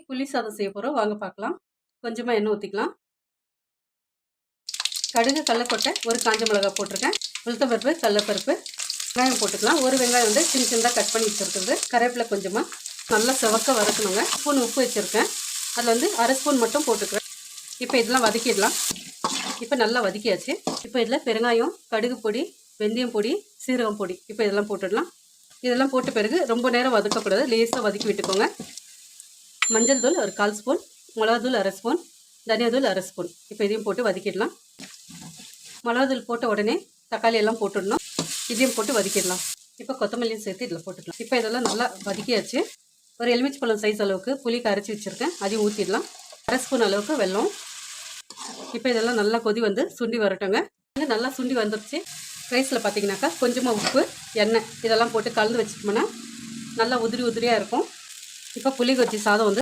புளி சாதம் செய்ய போகிறோம், வாங்க பார்க்கலாம். கொஞ்சமாக எண்ணெய் ஊற்றிக்கலாம். கடுகு, கடலக்கொட்டை, ஒரு காஞ்ச மிளகாய் போட்டிருக்கேன். உளுத்தம்பருப்பு, கடலப்பருப்பு, வெங்காயம் போட்டுக்கலாம். ஒரு வெங்காயம் வந்து சின்ன சின்னதாக கட் பண்ணி வச்சுருக்குறது. கருவேப்பிலை கொஞ்சமாக நல்லா செவக்க வறுக்கணுங்க. ஸ்பூன் உப்பு வச்சுருக்கேன், அதில் வந்து அரை ஸ்பூன் மட்டும் போட்டுக்கிறேன். இப்போ இதெல்லாம் வதக்கிடலாம். இப்போ நல்லா வதக்கியாச்சு. இப்போ இதில் பெருங்காயம், கடுகு பொடி, வெந்தயம் பொடி, சீரகம் பொடி, இப்போ இதெல்லாம் போட்டுடலாம். இதெல்லாம் போட்ட பிறகு ரொம்ப நேரம் வதக்கக்கூடாது, லேசாக வதக்கி விட்டுக்கோங்க. மஞ்சள் தூள் ஒரு 1/4 ஸ்பூன், மிளகாத்தூள் அரை ஸ்பூன், தனியாத்தூள் அரை ஸ்பூன், இப்போ இதையும் போட்டு வதக்கிடலாம். மிளகாத்தூள் போட்ட உடனே தக்காளி எல்லாம் போட்டுடணும். இதையும் போட்டு வதக்கிடலாம். இப்போ கொத்தமல்லியும் சேர்த்து இதில் போட்டுக்கலாம். இப்போ இதெல்லாம் நல்லா வதக்கியாச்சு. ஒரு எலுமிச்சம்பழம் சைஸ் அளவுக்கு புளி கரைச்சி வச்சுருக்கேன், அதையும் ஊற்றிடலாம். அரை ஸ்பூன் அளவுக்கு வெல்லம். இப்போ இதெல்லாம் நல்லா கொதி வந்து சுண்டி வரட்டுங்க. நல்லா சுண்டி வந்துருச்சு. ரைஸில் பார்த்தீங்கன்னாக்கா கொஞ்சமாக உப்பு, எண்ணெய் இதெல்லாம் போட்டு கலந்து வச்சுட்டோம்னா நல்லா உதிரி உதிரியாக இருக்கும். இப்போ புளி கொச்சி சாதம் வந்து